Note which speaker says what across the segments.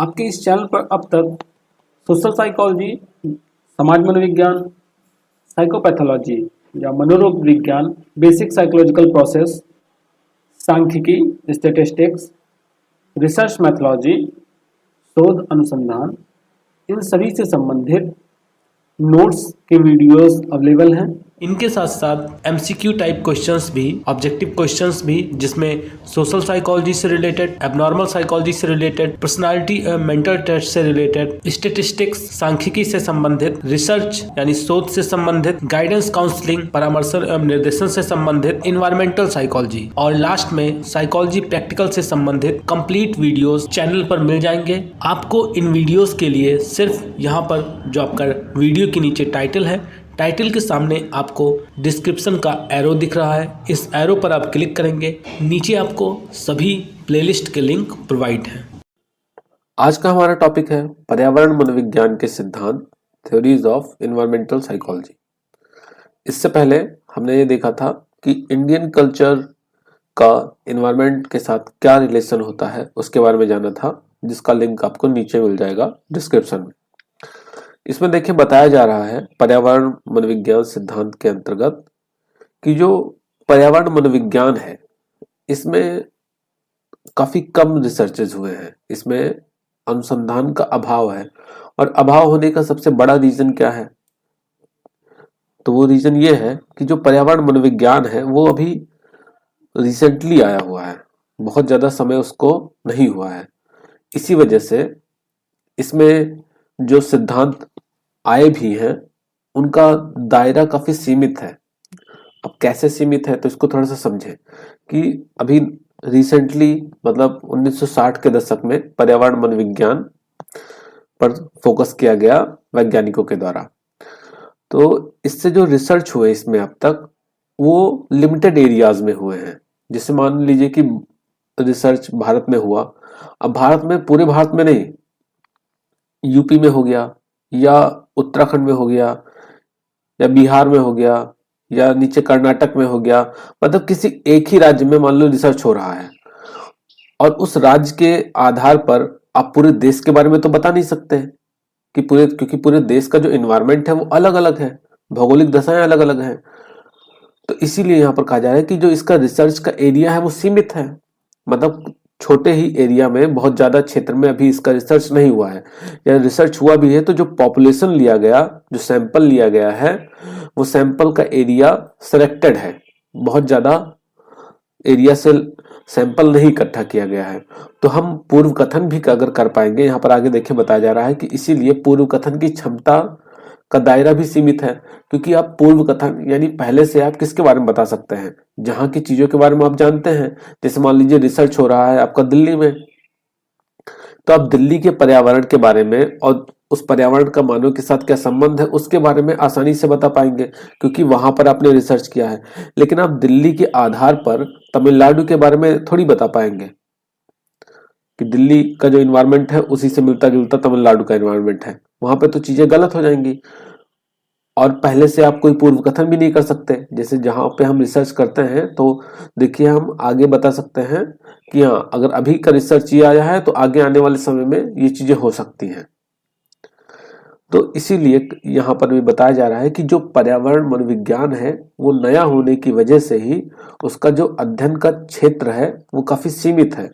Speaker 1: आपके इस चैनल पर अब तक सोशल साइकोलॉजी, समाज मनोविज्ञान, साइकोपैथोलॉजी या मनोरोग विज्ञान, बेसिक साइकोलॉजिकल प्रोसेस, सांख्यिकी, स्टैटिस्टिक्स, रिसर्च मैथोलॉजी, शोध अनुसंधान, इन सभी से संबंधित नोट्स के वीडियोस अवेलेबल हैं। इनके साथ साथ एमसीक्यू टाइप क्वेश्चंस भी, ऑब्जेक्टिव क्वेश्चंस भी, जिसमें सोशल साइकोलॉजी से रिलेटेड, एबनॉर्मल साइकोलॉजी से रिलेटेड, पर्सनालिटी मेंटल टेस्ट से रिलेटेड, स्टैटिस्टिक्स, सांख्यिकी से संबंधित, रिसर्च यानी शोध से संबंधित, गाइडेंस काउंसलिंग, परामर्श एवं निर्देशन से संबंधित, इन्वायरमेंटल साइकोलॉजी और लास्ट में साइकोलॉजी प्रैक्टिकल से संबंधित कंप्लीट वीडियोस चैनल पर मिल जाएंगे। आपको इन वीडियोस के लिए सिर्फ यहाँ पर जो आपका वीडियो के नीचे टाइटल है, टाइटल के सामने आपको डिस्क्रिप्शन का एरो दिख रहा है, इस एरो पर आप क्लिक करेंगे, नीचे आपको सभी प्लेलिस्ट के लिंक प्रोवाइड हैं।
Speaker 2: आज का हमारा टॉपिक है पर्यावरण मनोविज्ञान के सिद्धांत, थ्योरीज ऑफ एनवायरमेंटल साइकोलॉजी। इससे पहले हमने ये देखा था कि इंडियन कल्चर का एनवायरमेंट के साथ क्या रिलेशन होता है, उसके बारे में जाना था, जिसका लिंक आपको नीचे मिल जाएगा डिस्क्रिप्शन में। इसमें देखिए बताया जा रहा है पर्यावरण मनोविज्ञान सिद्धांत के अंतर्गत कि जो पर्यावरण मनोविज्ञान है इसमें काफी कम रिसर्चेज हुए हैं, इसमें अनुसंधान का अभाव है। और अभाव होने का सबसे बड़ा रीजन क्या है? तो वो रीजन ये है कि जो पर्यावरण मनोविज्ञान है वो अभी रिसेंटली आया हुआ है, बहुत ज्यादा समय उसको नहीं हुआ है। इसी वजह से इसमें जो सिद्धांत आए भी हैं उनका दायरा काफी सीमित है। अब कैसे सीमित है तो इसको थोड़ा सा समझें कि अभी रिसेंटली मतलब 1960 के दशक में पर्यावरण मनोविज्ञान पर फोकस किया गया वैज्ञानिकों के द्वारा। तो इससे जो रिसर्च हुए इसमें अब तक वो लिमिटेड एरियाज में हुए हैं। जैसे मान लीजिए कि रिसर्च भारत में हुआ, अब भारत में पूरे भारत में नहीं, यूपी में हो गया या उत्तराखंड में हो गया या बिहार में हो गया या नीचे कर्नाटक में हो गया, मतलब किसी एक ही राज्य में मान लो रिसर्च हो रहा है और उस राज्य के आधार पर आप पूरे देश के बारे में तो बता नहीं सकते कि क्योंकि पूरे देश का जो एनवायरनमेंट है वो अलग अलग है, भौगोलिक दशाएं अलग अलग हैं। तो इसीलिए यहाँ पर कहा जा रहा है कि जो इसका रिसर्च का एरिया है वो सीमित है, मतलब छोटे ही एरिया में, बहुत ज्यादा क्षेत्र में अभी इसका रिसर्च नहीं हुआ है। या रिसर्च हुआ भी है तो जो पॉपुलेशन लिया गया, जो सैंपल लिया गया है, वो सैंपल का एरिया सिलेक्टेड है, बहुत ज्यादा एरिया से सैंपल नहीं इकट्ठा किया गया है। तो हम पूर्व कथन भी अगर कर पाएंगे, यहाँ पर आगे देखिए बताया जा रहा है कि इसीलिए पूर्व कथन की क्षमता का दायरा भी सीमित है, क्योंकि आप पूर्व कथन यानी पहले से आप किसके बारे में बता सकते हैं, जहां की चीजों के बारे में आप जानते हैं। जैसे मान लीजिए रिसर्च हो रहा है आपका दिल्ली में, तो आप दिल्ली के पर्यावरण के बारे में और उस पर्यावरण का मानव के साथ क्या संबंध है उसके बारे में आसानी से बता पाएंगे, क्योंकि वहां पर आपने रिसर्च किया है। लेकिन आप दिल्ली के आधार पर तमिलनाडु के बारे में थोड़ी बता पाएंगे कि दिल्ली का जो इन्वायरमेंट है उसी से मिलता जुलता तमिलनाडु का इन्वायरमेंट है, वहां पे तो चीजें गलत हो जाएंगी। और पहले से आप कोई पूर्व कथन भी नहीं कर सकते। जैसे जहां पे हम रिसर्च करते हैं तो देखिए हम आगे बता सकते हैं कि हाँ, अगर अभी का रिसर्च ये आया है तो आगे आने वाले समय में ये चीजें हो सकती हैं। तो इसीलिए यहाँ पर भी बताया जा रहा है कि जो पर्यावरण मनोविज्ञान है वो नया होने की वजह से ही उसका जो अध्ययन का क्षेत्र है वो काफी सीमित है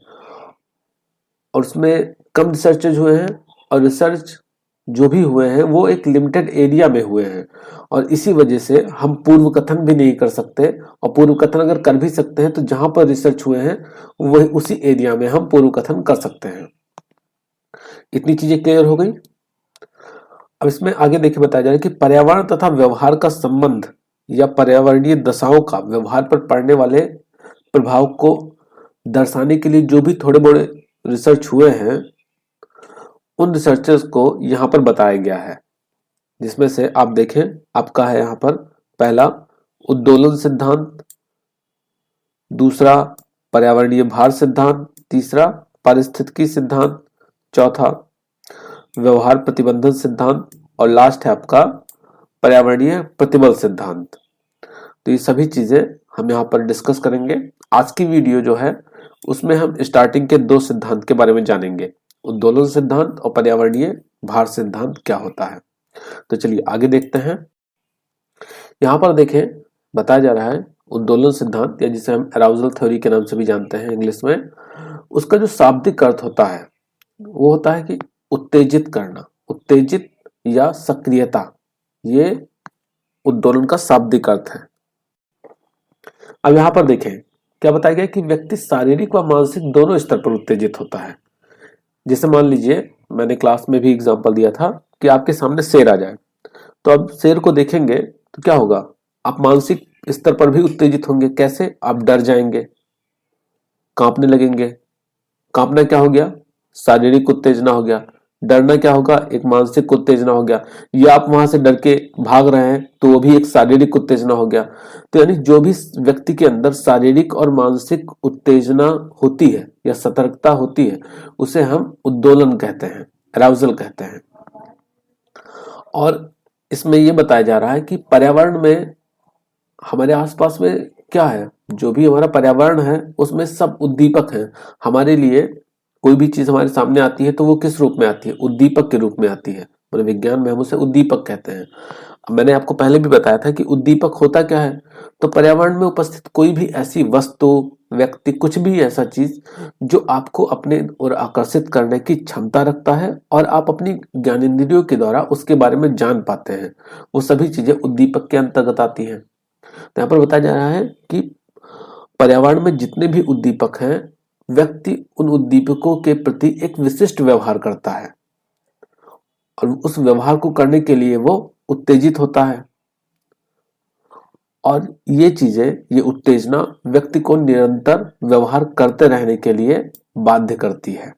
Speaker 2: और उसमें कम रिसर्चेज हुए हैं, और रिसर्च जो भी हुए हैं वो एक लिमिटेड एरिया में हुए हैं। और इसी वजह से हम पूर्व कथन भी नहीं कर सकते, और पूर्व कथन अगर कर भी सकते हैं तो जहां पर रिसर्च हुए हैं वही उसी एरिया में हम पूर्व कथन कर सकते हैं। इतनी चीजें क्लियर हो गई। अब इसमें आगे देखिए बताया जा रहा है कि पर्यावरण तथा व्यवहार का संबंध या पर्यावरणीय दशाओं का व्यवहार पर पड़ने वाले प्रभाव को दर्शाने के लिए जो भी थोड़े बड़े रिसर्च हुए हैं उन रिसर्चर्स को यहाँ पर बताया गया है, जिसमें से आप देखें आपका है यहाँ पर पहला उद्दोलन सिद्धांत, दूसरा पर्यावरणीय भार सिद्धांत, तीसरा पारिस्थितिकी सिद्धांत, चौथा व्यवहार प्रतिबंधन सिद्धांत और लास्ट है आपका पर्यावरणीय प्रतिबल सिद्धांत। तो ये सभी चीजें हम यहाँ पर डिस्कस करेंगे। आज की वीडियो जो है उसमें हम स्टार्टिंग के 2 सिद्धांत के बारे में जानेंगे, उद्दोलन सिद्धांत और पर्यावरणीय भार सिद्धांत क्या होता है। तो चलिए आगे देखते हैं। यहाँ पर देखें, बताया जा रहा है उद्दोलन सिद्धांत, या जिसे हम अराउजल थ्योरी के नाम से भी जानते हैं इंग्लिश में, उसका जो शाब्दिक अर्थ होता है वो होता है कि उत्तेजित करना, उत्तेजित या सक्रियता, ये उद्दोलन का शाब्दिक अर्थ है। अब यहाँ पर देखें क्या बताया गया कि व्यक्ति शारीरिक व मानसिक दोनों स्तर पर उत्तेजित होता है। जैसे मान लीजिए, मैंने क्लास में भी एग्जांपल दिया था कि आपके सामने शेर आ जाए, तो अब शेर को देखेंगे तो क्या होगा, आप मानसिक स्तर पर भी उत्तेजित होंगे। कैसे? आप डर जाएंगे, कांपने लगेंगे। कांपना क्या हो गया? शारीरिक उत्तेजना हो गया। डरना क्या होगा? एक मानसिक उत्तेजना हो गया। या आप वहां से डर के भाग रहे हैं तो वो भी एक शारीरिक उत्तेजना हो गया। तो यानी जो भी व्यक्ति के अंदर शारीरिक और मानसिक उत्तेजना होती है या सतर्कता होती है, उसे हम उद्दोलन कहते हैं, अराउजल कहते हैं। और इसमें यह बताया जा रहा है कि पर्यावरण में, हमारे आसपास में क्या है, जो भी हमारा पर्यावरण है उसमें सब उद्दीपक हैं। हमारे लिए कोई भी चीज हमारे सामने आती है तो वो किस रूप में आती है? उद्दीपक के रूप में आती है। मनोविज्ञान में हम उसे उद्दीपक कहते हैं। मैंने आपको पहले भी बताया था कि उद्दीपक होता क्या है। तो पर्यावरण में उपस्थित कोई भी ऐसी वस्तु, व्यक्ति, कुछ भी ऐसा चीज जो आपको अपने ओर आकर्षित करने की क्षमता रखता है और आप अपनी ज्ञानेंद्रियों के द्वारा उसके बारे में जान पाते हैं, वो सभी चीजें उद्दीपक के अंतर्गत आती हैं। तो यहाँ पर बताया जा रहा है कि पर्यावरण में जितने भी उद्दीपक हैं, व्यक्ति उन उद्दीपकों के प्रति एक विशिष्ट व्यवहार करता है और उस व्यवहार को करने के लिए वो उत्तेजित होता है। और ये चीजें, ये उत्तेजना व्यक्ति को निरंतर व्यवहार करते रहने के लिए बाध्य करती है।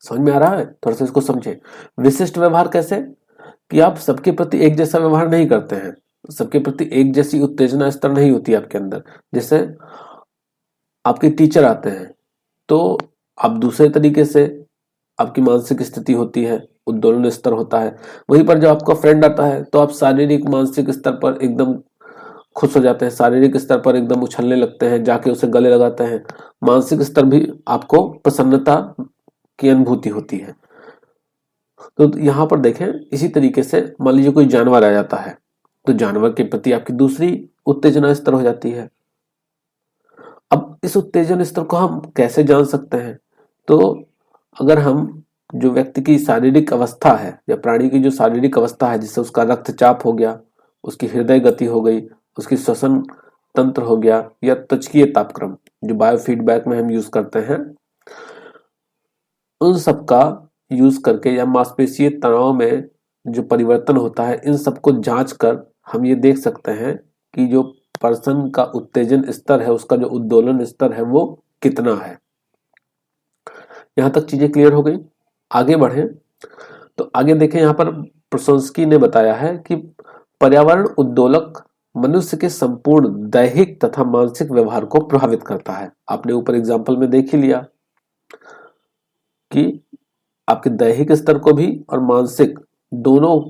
Speaker 2: समझ में आ रहा है? थोड़ा सा इसको समझे। विशिष्ट व्यवहार कैसे? कि आप सबके प्रति एक जैसा व्यवहार नहीं करते हैं, सबके प्रति एक जैसी उत्तेजना स्तर नहीं होती आपके अंदर। जैसे आपके टीचर आते हैं तो आप दूसरे तरीके से, आपकी मानसिक स्थिति होती है, उद्दोलन स्तर होता है। वहीं पर जब आपका फ्रेंड आता है तो आप शारीरिक मानसिक स्तर पर एकदम खुश हो जाते हैं, शारीरिक स्तर पर एकदम उछलने लगते हैं, जाके उसे गले लगाते हैं। मानसिक स्तर भी आपको प्रसन्नता की अनुभूति होती है। तो यहाँ पर देखें, इसी तरीके से मान लीजिए कोई जानवर आ जाता है तो जानवर के प्रति आपकी दूसरी उत्तेजना स्तर हो जाती है। अब इस उत्तेजन स्तर को हम कैसे जान सकते हैं? तो अगर हम जो व्यक्ति की शारीरिक अवस्था है या प्राणी की जो शारीरिक अवस्था है, जिससे उसका रक्तचाप हो गया, उसकी हृदय गति हो गई, उसकी श्वसन तंत्र हो गया, या त्वचकीय तापक्रम जो बायोफीडबैक में हम यूज करते हैं, उन सब का यूज करके, या मांसपेशीय तनाव में जो परिवर्तन होता है, इन सबको जांच कर हम ये देख सकते हैं कि जो पर्सन का उत्तेजन स्तर है, उसका जो उद्दोलन स्तर है, वो कितना है। यहां तक चीजें क्लियर हो गई। आगे बढ़े तो आगे देखें, यहां पर प्रोसोंस्की ने बताया है कि पर्यावरण उद्दोलक मनुष्य के संपूर्ण दैहिक तथा मानसिक व्यवहार को प्रभावित करता है। आपने ऊपर एग्जाम्पल में देख ही लिया कि आपके दैहिक स्तर को भी और मानसिक, दोनों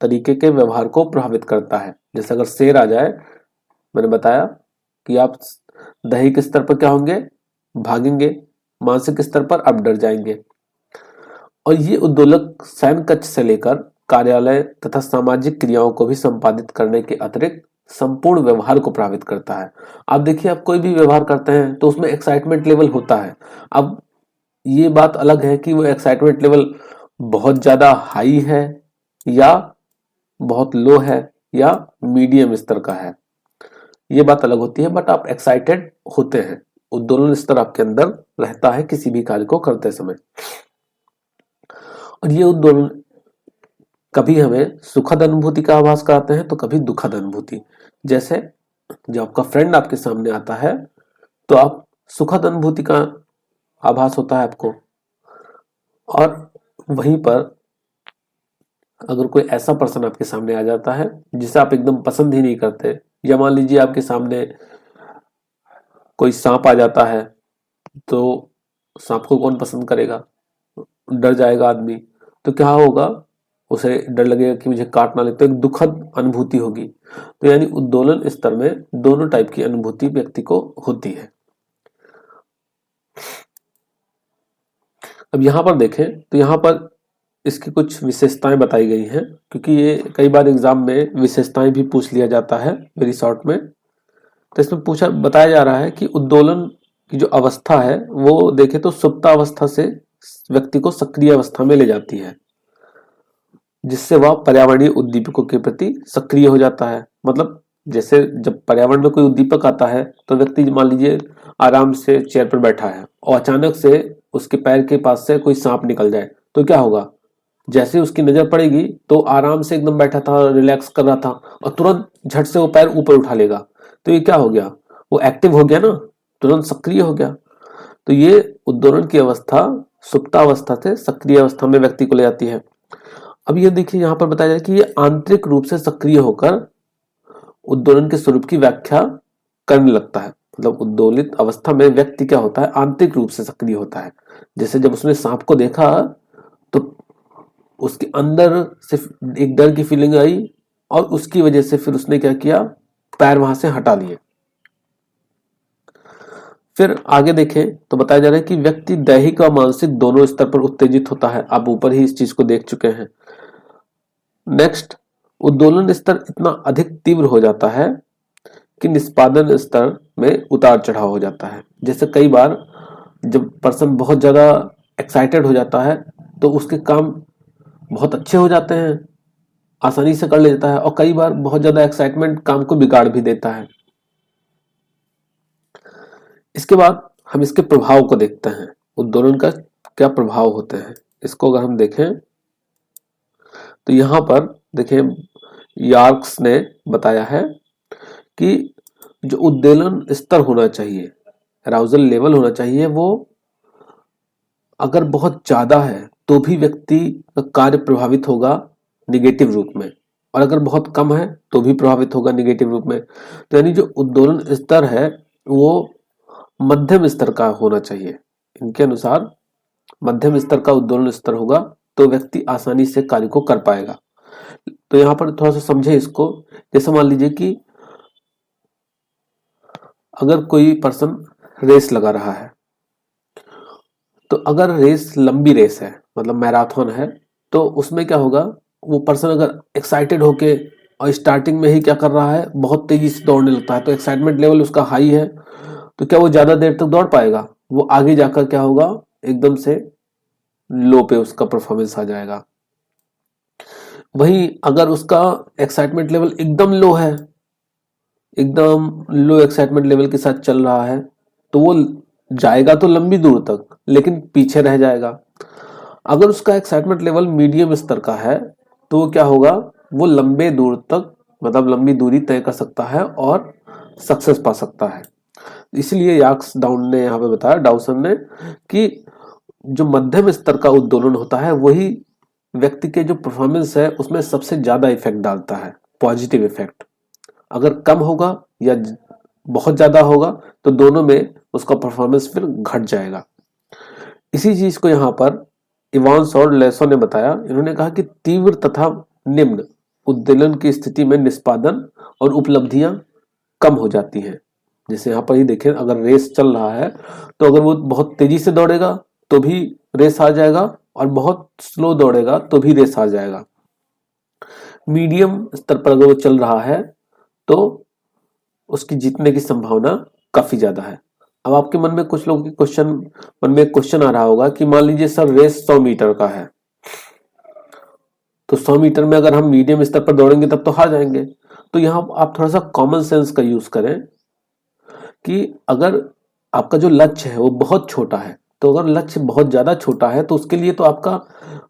Speaker 2: तरीके के व्यवहार को प्रभावित करता है। जैसे अगर शेर आ जाए, मैंने बताया कि आप दैहिक स्तर पर क्या होंगे? भागेंगे। मानसिक स्तर पर आप डर जाएंगे। और ये उद्दोलक शयन कक्ष से लेकर कार्यालय तथा सामाजिक क्रियाओं को भी संपादित करने के अतिरिक्त संपूर्ण व्यवहार को प्रभावित करता है। आप देखिए, आप कोई भी व्यवहार करते हैं तो उसमें एक्साइटमेंट लेवल होता है। अब ये बात अलग है कि वो एक्साइटमेंट लेवल बहुत ज्यादा हाई है या बहुत लो है या मीडियम स्तर का है, ये बात अलग होती है। बट आप एक्साइटेड होते हैं, उद्दोलन स्तर आपके अंदर रहता है किसी भी कार्य को करते समय। और ये उद्दोलन कभी हमें सुखद अनुभूति का आभास कराते हैं तो कभी दुखद अनुभूति। जैसे जब आपका फ्रेंड आपके सामने आता है तो आप सुखद अनुभूति का आभास होता है आपको, और वहीं पर अगर कोई ऐसा पर्सन आपके सामने आ जाता है जिसे आप एकदम पसंद ही नहीं करते, या मान लीजिए आपके सामने कोई सांप आ जाता है, तो सांप को कौन पसंद करेगा? डर जाएगा आदमी। तो क्या होगा? उसे डर लगेगा कि मुझे काट ना ले, तो एक दुखद अनुभूति होगी। तो यानी उद्दोलन स्तर में दोनों टाइप की अनुभूति व्यक्ति को होती है। अब यहाँ पर देखें तो यहाँ पर इसकी कुछ विशेषताएं बताई गई हैं, क्योंकि ये कई बार एग्जाम में विशेषताएं भी पूछ लिया जाता है वेरी शॉर्ट में। तो इसमें बताया जा रहा है कि उद्दोलन की जो अवस्था है वो देखें तो सुप्तावस्था से व्यक्ति को सक्रिय अवस्था में ले जाती है, जिससे वह पर्यावरणीय उद्दीपकों के प्रति सक्रिय हो जाता है। मतलब जैसे जब पर्यावरण में कोई उद्दीपक आता है तो व्यक्ति मान लीजिए आराम से चेयर पर बैठा है और अचानक से उसके पैर के पास से कोई सांप निकल जाए तो क्या होगा, जैसे उसकी नजर पड़ेगी तो आराम से एकदम बैठा था, रिलैक्स कर रहा था और तुरंत झट से वो पैर ऊपर उठा लेगा। तो ये क्या हो गया, वो एक्टिव हो गया ना, तुरंत सक्रिय हो गया। तो ये उद्दोलन की अवस्था सुप्तावस्था से सक्रिय अवस्था में व्यक्ति को ले जाती है। अब ये देखिए यहाँ पर बताया जाए कि ये आंतरिक रूप से सक्रिय होकर उद्दोलन के स्वरूप की व्याख्या करने लगता है। मतलब उद्दोलित अवस्था में व्यक्ति क्या होता है, आंतरिक रूप से सक्रिय होता है। जैसे जब उसने सांप को देखा तो उसके अंदर सिर्फ एक डर की फीलिंग आई और उसकी वजह से फिर उसने क्या किया, पैर वहां से हटा लिए। फिर आगे देखें तो बताया जा रहा है कि व्यक्ति दैहिक और मानसिक दोनों स्तर पर उत्तेजित होता है। आप ऊपर ही इस चीज को देख चुके हैं। नेक्स्ट, उद्दोलन स्तर इतना अधिक तीव्र हो जाता है कि निष्पादन स्तर में उतार चढ़ाव हो जाता है। जैसे कई बार जब पर्सन बहुत ज्यादा एक्साइटेड हो जाता है तो उसके काम बहुत अच्छे हो जाते हैं, आसानी से कर लेता है, और कई बार बहुत ज्यादा एक्साइटमेंट काम को बिगाड़ भी देता है। इसके बाद हम इसके प्रभाव को देखते हैं, उद्दोलन का क्या प्रभाव होते हैं। इसको अगर हम देखें तो यहाँ पर देखें यार्क्स ने बताया है कि जो उद्दोलन स्तर होना चाहिए, अराउजल लेवल होना चाहिए, वो अगर बहुत ज्यादा है तो भी व्यक्ति का कार्य प्रभावित होगा निगेटिव रूप में, और अगर बहुत कम है तो भी प्रभावित होगा निगेटिव रूप में। तो यानी जो उद्दोलन स्तर है वो मध्यम स्तर का होना चाहिए। इनके अनुसार मध्यम स्तर का उद्दोलन स्तर होगा तो व्यक्ति आसानी से कार्य को कर पाएगा। तो यहाँ पर थोड़ा सा समझे इसको। जैसे मान लीजिए कि अगर कोई पर्सन रेस लगा रहा है, तो अगर रेस लंबी रेस है, मतलब मैराथन है, तो उसमें क्या होगा, वो पर्सन अगर एक्साइटेड होके और स्टार्टिंग में ही क्या कर रहा है, बहुत तेजी से दौड़ने लगता है, तो एक्साइटमेंट लेवल उसका हाई है, तो क्या वो ज्यादा देर तक दौड़ पाएगा? वो आगे जाकर क्या होगा, एकदम से लो पे उसका परफॉर्मेंस आ जाएगा। वहीं अगर उसका एक्साइटमेंट लेवल एकदम लो है, एकदम लो एक्साइटमेंट लेवल के साथ चल रहा है, तो वो जाएगा तो लंबी दूर तक लेकिन पीछे रह जाएगा। अगर उसका एक्साइटमेंट लेवल मीडियम स्तर का है तो क्या होगा, वो लंबे दूर तक, मतलब लंबी दूरी तय कर सकता है और सक्सेस पा सकता है। इसलिए यार्क्स डाउन ने यहाँ पे बताया, डाउसन ने, कि जो मध्यम स्तर का उद्दोलन होता है वही व्यक्ति के जो परफॉर्मेंस है उसमें सबसे ज्यादा इफेक्ट डालता है, पॉजिटिव इफेक्ट। अगर कम होगा या बहुत ज्यादा होगा तो दोनों में उसका परफॉर्मेंस फिर घट जाएगा। इसी चीज को यहाँ पर इवांस और लेसो ने बताया। इन्होंने कहा कि तीव्र तथा निम्न उद्दोलन की स्थिति में निष्पादन और उपलब्धियां कम हो जाती हैं। जैसे यहाँ पर ही देखें, अगर रेस चल रहा है तो अगर वो बहुत तेजी से दौड़ेगा तो भी रेस आ जाएगा और बहुत स्लो दौड़ेगा तो भी रेस आ जाएगा। मीडियम स्तर पर अगर वो चल रहा है तो उसकी जीतने की संभावना काफी ज्यादा है। अब आपके मन में कुछ लोगों के मन में क्वेश्चन आ रहा होगा कि मान लीजिए सर रेस 100 मीटर का है, तो 100 मीटर में अगर हम मीडियम स्तर पर दौड़ेंगे तब तो हार जाएंगे। तो यहाँ आप थोड़ा सा कॉमन सेंस का यूज करें कि अगर आपका जो लक्ष्य है वो बहुत छोटा है, तो अगर लक्ष्य बहुत ज्यादा छोटा है तो उसके लिए तो आपका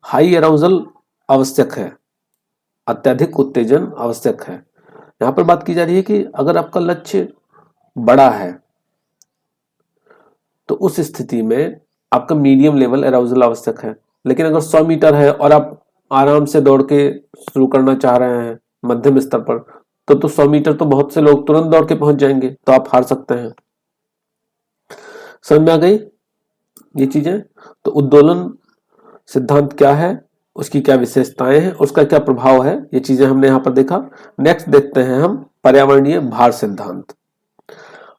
Speaker 2: हाई अराउजल आवश्यक है, अत्यधिक उत्तेजन आवश्यक है। यहाँ पर बात की जा रही है कि अगर आपका लक्ष्य बड़ा है तो उस स्थिति में आपका मीडियम लेवल अराउजल आवश्यक है। लेकिन अगर 100 मीटर है और आप आराम से दौड़ के शुरू करना चाह रहे हैं मध्यम स्तर पर, तो 100 मीटर तो बहुत से लोग तुरंत दौड़ के पहुंच जाएंगे, तो आप हार सकते हैं। समझ में आ गई ये चीजें? तो उद्दोलन सिद्धांत क्या है, उसकी क्या विशेषताएं हैं, उसका क्या प्रभाव है, ये चीजें हमने यहाँ पर देखा। नेक्स्ट देखते हैं हम पर्यावरणीय भार सिद्धांत।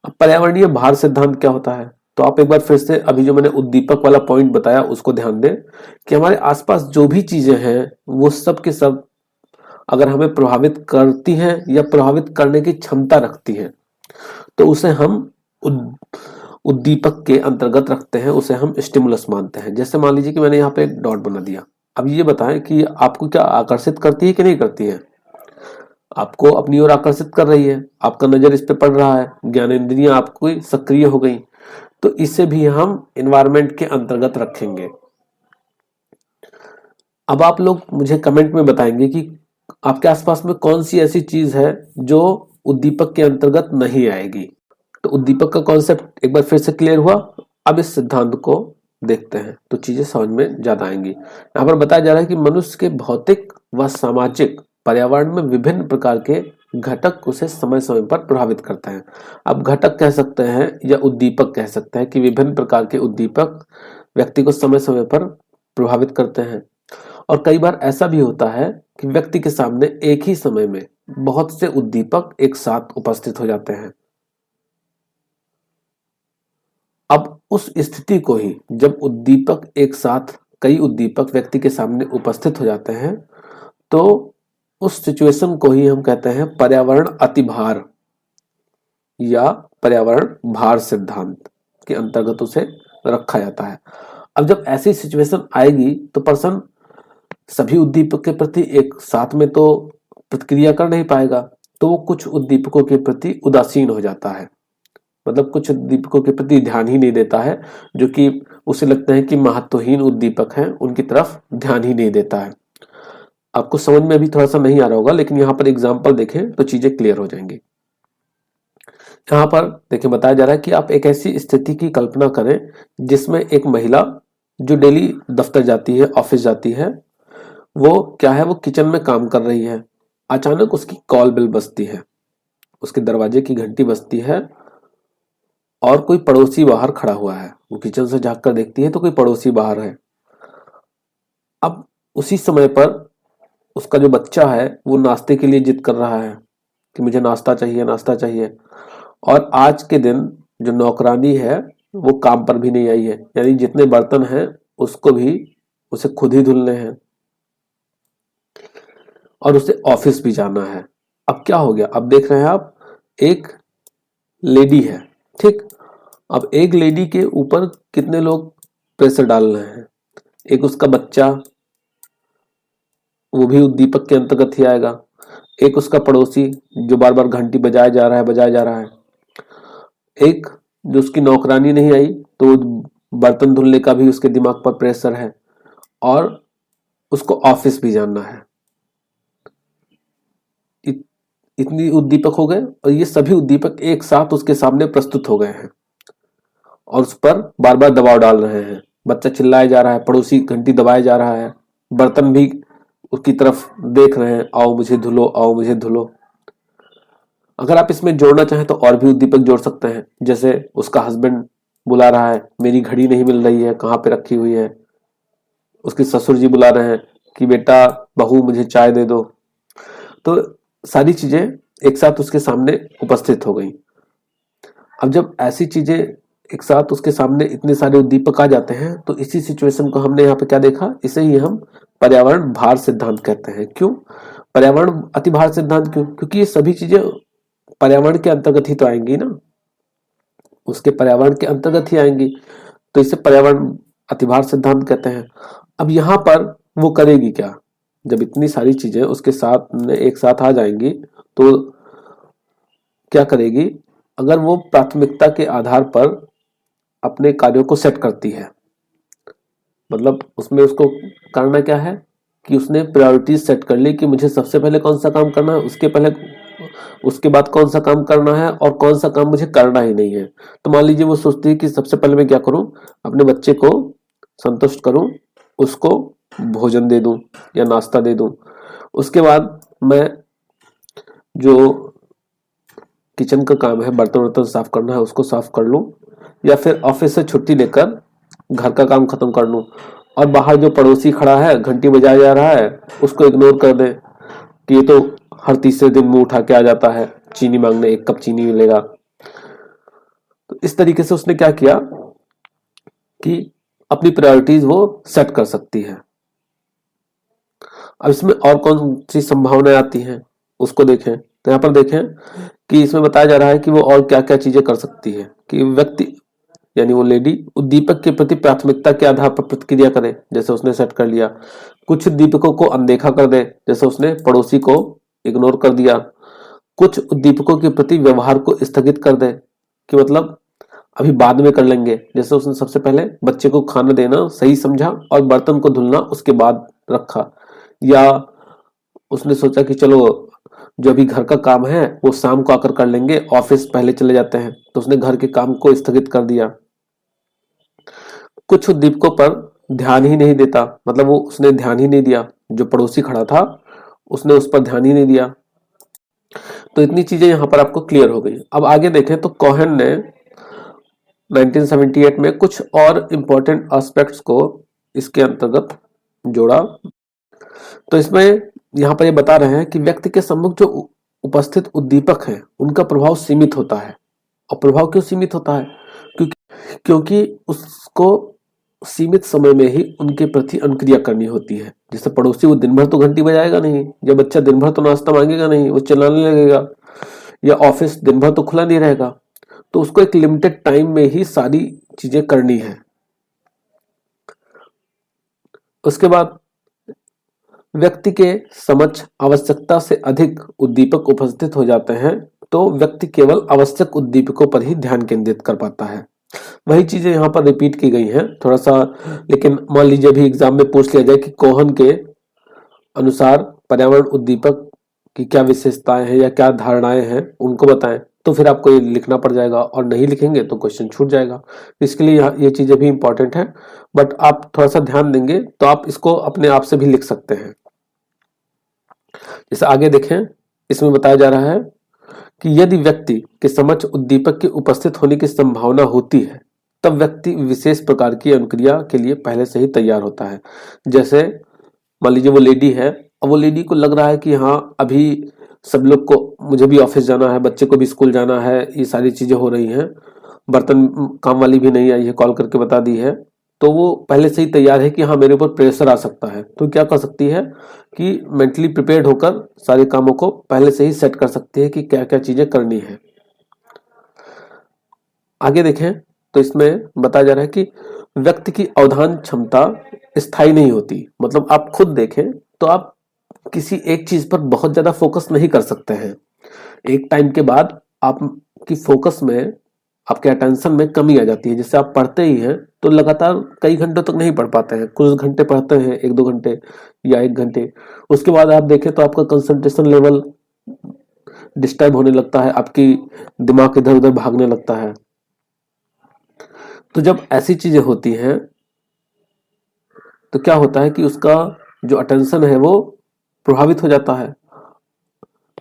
Speaker 2: अब पर्यावरणीय भार सिद्धांत क्या होता है? तो आप एक बार फिर से अभी जो मैंने उद्दीपक वाला पॉइंट बताया उसको ध्यान दें कि हमारे आसपास जो भी चीजें हैं वो सब के सब अगर हमें प्रभावित करती हैं या प्रभावित करने की क्षमता रखती हैं तो उसे हम उद्दीपक के अंतर्गत रखते हैं, उसे हम स्टिमुलस मानते हैं। जैसे मान लीजिए कि मैंने यहाँ पे एक डॉट बना दिया। अब ये बताएं कि आपको क्या आकर्षित करती है कि नहीं करती है? आपको अपनी ओर आकर्षित कर रही है, आपका नजर इस पे पड़ रहा है, ज्ञानेंद्रियां आपको सक्रिय हो गई, तो इसे भी हम एनवायरनमेंट के अंतर्गत रखेंगे। अब आप लोग मुझे कमेंट में बताएंगे कि आपके आसपास में कौन सी ऐसी चीज है जो उद्दीपक के अंतर्गत नहीं आएगी। तो उद्दीपक का कॉन्सेप्ट एक बार फिर से क्लियर हुआ। अब इस सिद्धांत को देखते हैं तो चीजें समझ में ज्यादा आएंगी। यहाँ पर बताया जा रहा है कि मनुष्य के भौतिक व सामाजिक पर्यावरण में विभिन्न प्रकार के घटक उसे समय समय पर प्रभावित करते हैं। अब घटक कह सकते हैं या उद्दीपक कह सकते हैं कि विभिन्न प्रकार के उद्दीपक व्यक्ति को समय समय पर प्रभावित करते हैं। और कई बार ऐसा भी होता है कि व्यक्ति के सामने एक ही समय में बहुत से उद्दीपक एक साथ उपस्थित हो जाते हैं। अब उस स्थिति को ही जब उद्दीपक एक साथ कई उद्दीपक व्यक्ति के सामने उपस्थित हो जाते हैं तो उस सिचुएशन को ही हम कहते हैं पर्यावरण अतिभार या पर्यावरण भार सिद्धांत के अंतर्गत उसे रखा जाता है। अब जब ऐसी सिचुएशन आएगी तो पर्सन सभी उद्दीपक के प्रति एक साथ में तो प्रतिक्रिया कर नहीं पाएगा, तो वो कुछ उद्दीपकों के प्रति उदासीन हो जाता है, मतलब कुछ उद्दीपकों के प्रति ध्यान ही नहीं देता है, जो कि उसे लगता है कि महत्वहीन उद्दीपक हैं, उनकी तरफ ध्यान ही नहीं देता है। आपको समझ में अभी थोड़ा सा नहीं आ रहा होगा, लेकिन यहाँ पर एग्जाम्पल देखें तो चीजें क्लियर हो जाएंगी। यहाँ पर देखिए बताया जा रहा है कि आप एक ऐसी स्थिति की कल्पना करें जिसमें एक महिला जो डेली दफ्तर जाती है, ऑफिस जाती है, वो क्या है, वो किचन में काम कर रही है। अचानक उसकी कॉल बेल बजती है, उसके दरवाजे की घंटी बजती है और कोई पड़ोसी बाहर खड़ा हुआ है। वो किचन से झांक कर देखती है तो कोई पड़ोसी बाहर है। अब उसी समय पर उसका जो बच्चा है वो नाश्ते के लिए जिद कर रहा है कि मुझे नाश्ता चाहिए, नाश्ता चाहिए। और आज के दिन जो नौकरानी है वो काम पर भी नहीं आई है, यानी जितने बर्तन हैं उसको भी उसे खुद ही धुलने हैं और उसे ऑफिस भी जाना है। अब क्या हो गया, अब देख रहे हैं आप, एक लेडी है, ठीक। अब एक लेडी के ऊपर कितने लोग प्रेशर डाल रहे हैं? एक उसका बच्चा, वो भी उद्दीपक के अंतर्गत ही आएगा। एक उसका पड़ोसी जो बार बार घंटी बजाया जा रहा है। एक जो उसकी नौकरानी नहीं आई तो बर्तन धुलने का भी उसके दिमाग पर प्रेशर है और उसको ऑफिस भी जाना है। इतनी उद्दीपक हो गए और ये सभी उद्दीपक एक साथ उसके सामने प्रस्तुत हो गए हैं और उस पर बार बार दबाव डाल रहे हैं। बच्चा चिल्लाया जा रहा है, पड़ोसी घंटी दबाया जा रहा है, बर्तन भी उसकी तरफ देख रहे हैं, आओ मुझे धुलो, आओ मुझे धुलो। अगर आप इसमें जोड़ना चाहें तो और भी उद्दीपक जोड़ सकते हैं, जैसे उसका हस्बैंड बुला रहा है, मेरी घड़ी नहीं मिल रही है, कहाँ पे रखी हुई है। उसके ससुर जी बुला रहे हैं कि बेटा बहू मुझे चाय दे दो। तो सारी चीजें एक साथ उसके सामने उपस्थित हो गई। अब जब ऐसी चीजें एक साथ उसके सामने इतने सारे उद्दीपक आ जाते हैं तो इसी सिचुएशन को हमने यहाँ पे क्या देखा, इसे ही हम पर्यावरण भार सिद्धांत कहते हैं। क्यों पर्यावरण अतिभार सिद्धांत? क्यों? क्योंकि ये सभी चीजें पर्यावरण के अंतर्गत ही तो आएंगी ना, उसके पर्यावरण के अंतर्गत ही आएंगी, तो इसे पर्यावरण अतिभार सिद्धांत कहते हैं। अब यहाँ पर वो करेगी क्या, जब इतनी सारी चीजें उसके साथ में एक साथ आ जाएंगी तो क्या करेगी? अगर वो प्राथमिकता के आधार पर अपने कार्यों को सेट करती है, मतलब उसमें उसको करना क्या है कि उसने प्रायोरिटीज सेट कर ली कि मुझे सबसे पहले कौन सा काम करना है, उसके बाद कौन सा काम करना है और कौन सा काम मुझे करना ही नहीं है। तो मान लीजिए वो सोचती है कि सबसे पहले मैं क्या करूं, अपने बच्चे को संतुष्ट करूं, उसको भोजन दे दूं या नाश्ता दे दूं। उसके बाद मैं जो किचन का काम है, बर्तन वर्तन साफ करना है, उसको साफ कर लूं, या फिर ऑफिस से छुट्टी लेकर घर का काम खत्म कर लूं। और बाहर जो पड़ोसी खड़ा है, घंटी बजाया जा रहा है, उसको इग्नोर कर दें कि ये तो हर तीसरे दिन मुंह उठा के आ जाता है चीनी मांगने, 1 कप चीनी मिलेगा। तो इस तरीके से उसने क्या किया, कि अपनी प्रायोरिटीज वो सेट कर सकती है। अब इसमें और कौन सी संभावनाएं आती हैं उसको देखें। तो यहाँ पर देखें कि इसमें बताया जा रहा है कि वो और क्या क्या चीजें कर सकती है कि व्यक्ति यानी वो लेडी उद्दीपक के प्रति प्राथमिकता के आधार पर प्रतिक्रिया करे, जैसे उसने सेट कर लिया। कुछ उद्दीपकों को अनदेखा कर दे, जैसे उसने पड़ोसी को इग्नोर कर दिया। कुछ उद्दीपकों के प्रति व्यवहार को स्थगित कर दे कि मतलब अभी बाद में कर लेंगे, जैसे उसने सबसे पहले बच्चे को खाना देना सही समझा और बर्तन को धुलना उसके बाद रखा, या उसने सोचा कि चलो जो अभी घर का काम है वो शाम को आकर कर लेंगे, ऑफिस पहले चले जाते हैं, तो उसने घर के काम को स्थगित कर दिया। कुछ उद्दीपकों पर ध्यान ही नहीं देता, मतलब वो उसने ध्यान ही नहीं दिया, जो पड़ोसी खड़ा था उसने उस पर ध्यान ही नहीं दिया। तो इतनी चीजें यहाँ पर आपको क्लियर हो गई। अब आगे देखें तो कोहेन ने 1978 में कुछ और इम्पोर्टेंट एस्पेक्ट्स को इसके अंतर्गत जोड़ा। तो इसमें यहाँ पर ये बता रहे हैं कि व्यक्ति के सम्मुख जो उपस्थित उद्दीपक हैं उनका प्रभाव सीमित होता है। और प्रभाव क्यों सीमित होता है? क्योंकि उसको सीमित समय में ही उनके प्रति अनुक्रिया करनी होती है। जैसे पड़ोसी वो दिन भर तो घंटी बजाएगा नहीं, या बच्चा दिन भर तो नाश्ता मांगेगा नहीं, वो चिल्लाने लगेगा, या ऑफिस दिन भर तो खुला नहीं रहेगा। तो उसको एक लिमिटेड टाइम में ही सारी चीजें करनी है। उसके बाद व्यक्ति के समक्ष आवश्यकता से अधिक उद्दीपक उपस्थित हो जाते हैं तो व्यक्ति केवल आवश्यक उद्दीपकों पर ही ध्यान केंद्रित कर पाता है। वही चीजें यहाँ पर रिपीट की गई हैं थोड़ा सा, लेकिन मान लीजिए अभी एग्जाम में पूछ लिया जाए कि कोहन के अनुसार पर्यावरण उद्दीपक की क्या विशेषताएं हैं या क्या धारणाएं हैं उनको बताएं, तो फिर आपको ये लिखना पड़ जाएगा, और नहीं लिखेंगे तो क्वेश्चन छूट जाएगा। इसके लिए ये चीजें भी इंपॉर्टेंट है, बट आप थोड़ा सा ध्यान देंगे तो आप इसको अपने आप से भी लिख सकते हैं। जैसे आगे देखें, इसमें बताया जा रहा है कि यदि व्यक्ति के समक्ष उद्दीपक के उपस्थित होने की संभावना होती है तब व्यक्ति विशेष प्रकार की अनुक्रिया के लिए पहले से ही तैयार होता है। जैसे मान लीजिए वो लेडी है, और वो लेडी को लग रहा है कि हाँ अभी सब लोग को, मुझे भी ऑफिस जाना है, बच्चे को भी स्कूल जाना है, ये सारी चीजें हो रही हैं, बर्तन काम वाली भी नहीं आई है, कॉल करके बता दी है, तो वो पहले से ही तैयार है कि हाँ मेरे ऊपर प्रेशर आ सकता है। तो क्या कर सकती है कि मेंटली प्रिपेयर्ड होकर सारे कामों को पहले से ही सेट कर सकती है कि क्या क्या चीजें करनी है। आगे देखें तो इसमें बताया जा रहा है कि व्यक्ति की अवधान क्षमता स्थायी नहीं होती। मतलब आप खुद देखें तो आप किसी एक चीज पर बहुत ज्यादा फोकस नहीं कर सकते हैं। एक टाइम के बाद आपकी फोकस में, आपके अटेंशन में कमी आ जाती है। जैसे आप पढ़ते ही हैं तो लगातार कई घंटों तक नहीं पढ़ पाते हैं, कुछ घंटे पढ़ते हैं, 1-2 घंटे या 1 घंटे, उसके बाद आप देखें तो आपका कंसंट्रेशन लेवल डिस्टर्ब होने लगता है, आपकी दिमाग इधर उधर भागने लगता है। तो जब ऐसी चीजें होती हैं तो क्या होता है कि उसका जो अटेंशन है वो प्रभावित हो जाता है।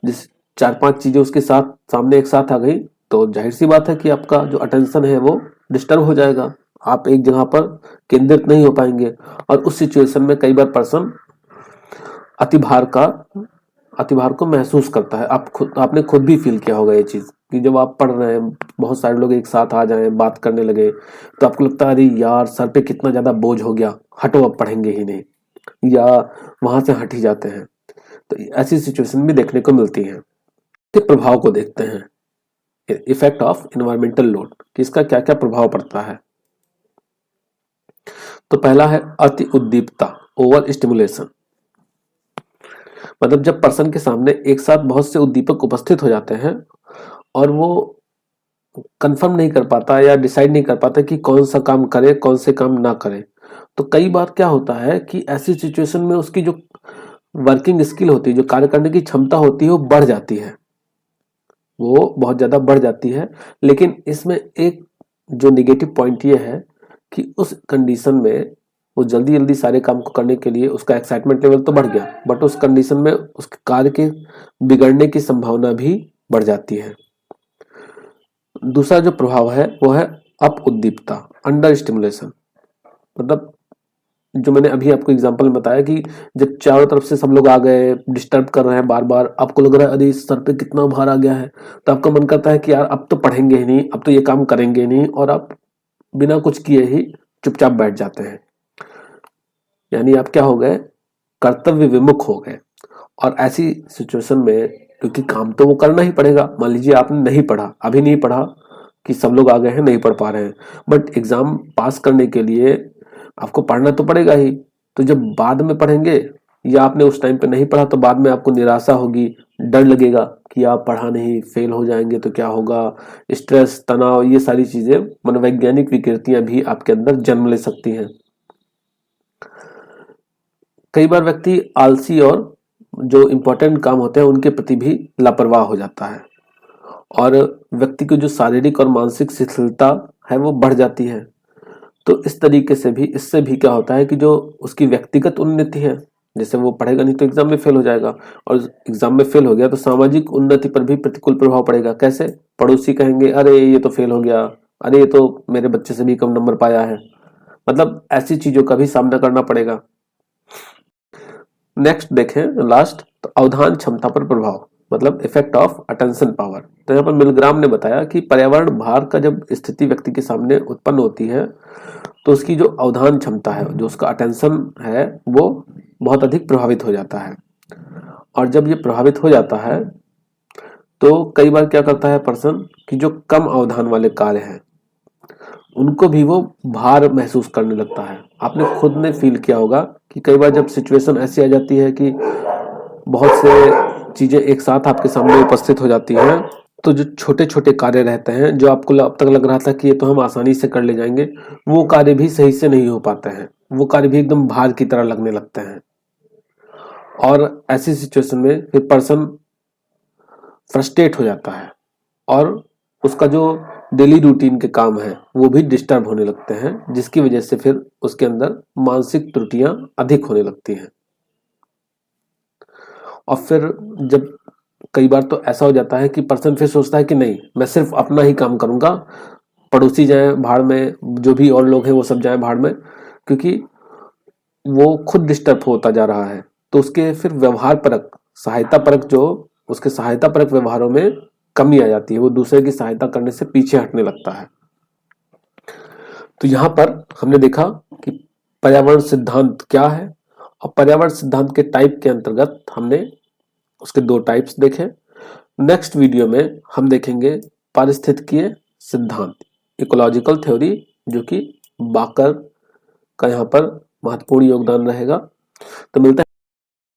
Speaker 2: जिस 4-5 चीजें उसके साथ सामने एक साथ आ गई तो जाहिर सी बात है कि आपका जो अटेंशन है वो डिस्टर्ब हो जाएगा, आप एक जगह पर केंद्रित नहीं हो पाएंगे। और उस सिचुएशन में कई बार पर्सन अतिभार को महसूस करता है। आपने खुद भी फील किया होगा ये चीज कि जब आप पढ़ रहे हैं, बहुत सारे लोग एक साथ आ जाएं, बात करने लगे, तो आपको लगता है अरे यार सर पे कितना ज्यादा बोझ हो गया, हटो अब पढ़ेंगे ही नहीं, या वहां से हट ही जाते हैं। तो ऐसी सिचुएशन भी देखने को मिलती है। के प्रभाव को देखते हैं, इफेक्ट ऑफ एनवायरमेंटल लोड, कि इसका क्या क्या प्रभाव पड़ता है। तो पहला है अति उद्दीपता, ओवर स्टिमुलेशन। मतलब जब पर्सन के सामने एक साथ बहुत से उद्दीपक उपस्थित हो जाते हैं और वो कंफर्म नहीं कर पाता या डिसाइड नहीं कर पाता कि कौन सा काम करे कौन से काम ना करे, तो कई बार क्या होता है कि ऐसी सिचुएशन में उसकी जो वर्किंग स्किल होती है, जो कार्य करने की क्षमता होती है, वो बढ़ जाती है, वो बहुत ज्यादा बढ़ जाती है। लेकिन इसमें एक जो निगेटिव पॉइंट ये है कि उस कंडीशन में वो जल्दी जल्दी सारे काम को करने के लिए उसका एक्साइटमेंट लेवल तो बढ़ गया, बट उस कंडीशन में उसके कार्य के बिगड़ने की संभावना भी बढ़ जाती है। दूसरा जो प्रभाव है वो है अप उद्दीपता, अंडर स्टिमुलेशन। मतलब जो मैंने अभी आपको एग्जांपल में बताया कि जब चारों तरफ से सब लोग आ गए, डिस्टर्ब कर रहे हैं बार बार, आपको लग रहा है अरे सर पे कितना भार आ गया है, तो आपका मन करता है कि यार अब तो पढ़ेंगे ही नहीं, अब तो ये काम करेंगे ही नहीं, और आप बिना कुछ किए ही चुपचाप बैठ जाते हैं, यानी आप क्या हो गए, कर्तव्य विमुख हो गए। और ऐसी सिचुएशन में, क्योंकि काम तो वो करना ही पड़ेगा, मान लीजिए आपने नहीं पढ़ा, अभी नहीं पढ़ा कि सब लोग आ गए हैं, नहीं पढ़ पा रहे हैं, बट एग्जाम पास करने के लिए आपको पढ़ना तो पड़ेगा ही। तो जब बाद में पढ़ेंगे या आपने उस टाइम पे नहीं पढ़ा तो बाद में आपको निराशा होगी, डर लगेगा कि आप पढ़ा नहीं, फेल हो जाएंगे तो क्या होगा, स्ट्रेस, तनाव, ये सारी चीजें, मनोवैज्ञानिक विकृतियां भी आपके अंदर जन्म ले सकती हैं। कई बार व्यक्ति आलसी और जो इम्पोर्टेंट काम होते हैं उनके प्रति भी लापरवाह हो जाता है, और व्यक्ति की जो शारीरिक और मानसिक शिथिलता है वो बढ़ जाती है। तो इस तरीके से भी, इससे भी क्या होता है कि जो उसकी व्यक्तिगत उन्नति है, जैसे वो पढ़ेगा नहीं तो एग्जाम में फेल हो जाएगा, और एग्जाम में फेल हो गया तो सामाजिक उन्नति पर भी प्रतिकूल प्रभाव पड़ेगा। कैसे? पड़ोसी कहेंगे अरे ये तो फेल हो गया, अरे ये तो मेरे बच्चे से भी कम नंबर पाया है, मतलब ऐसी चीजों का भी सामना करना पड़ेगा। नेक्स्ट देखें, लास्ट, तो अवधान क्षमता पर प्रभाव, मतलब इफेक्ट ऑफ अटेंशन पावर। तो यहाँ पर मिलग्राम ने बताया कि पर्यावरण भार का जब स्थिति व्यक्ति के सामने उत्पन्न होती है तो उसकी जो अवधान क्षमता है, जो उसका अटेंशन है, वो बहुत अधिक प्रभावित हो जाता है। और जब ये प्रभावित हो जाता है तो कई बार क्या करता है पर्सन कि जो कम अवधान वाले कार्य हैं उनको भी वो भार महसूस करने लगता है। आपने खुद ने फील किया होगा कि कई बार जब सिचुएशन ऐसी आ जाती है कि बहुत से चीजें एक साथ आपके सामने उपस्थित हो जाती हैं, तो जो छोटे छोटे कार्य रहते हैं, जो आपको अब तक लग रहा था कि ये तो हम आसानी से कर ले जाएंगे, वो कार्य भी सही से नहीं हो पाते हैं, वो कार्य भी एकदम भार की तरह लगने लगते हैं। और ऐसी सिचुएशन में फिर पर्सन फ्रस्ट्रेट हो जाता है, और उसका जो डेली रूटीन के काम है वो भी डिस्टर्ब होने लगते हैं, जिसकी वजह से फिर उसके अंदर मानसिक त्रुटियां अधिक होने लगती हैं। और फिर जब कई बार तो ऐसा हो जाता है कि पर्सन फिर सोचता है कि नहीं, मैं सिर्फ अपना ही काम करूंगा, पड़ोसी जाए भाड़ में, जो भी और लोग हैं वो सब जाए भाड़ में, क्योंकि वो खुद डिस्टर्ब होता जा रहा है। तो उसके फिर व्यवहार परक, सहायता परक, जो उसके सहायता परक व्यवहारों में कमी आ जाती है, वो दूसरे की सहायता करने से पीछे हटने लगता है। तो यहाँ पर हमने देखा कि पर्यावरण सिद्धांत क्या है, और पर्यावरण सिद्धांत के टाइप के अंतर्गत हमने उसके 2 टाइप्स देखे। नेक्स्ट वीडियो में हम देखेंगे पारिस्थितिकीय सिद्धांत, इकोलॉजिकल थ्योरी, जो कि बाकर का यहाँ पर महत्वपूर्ण योगदान रहेगा। तो मिलता है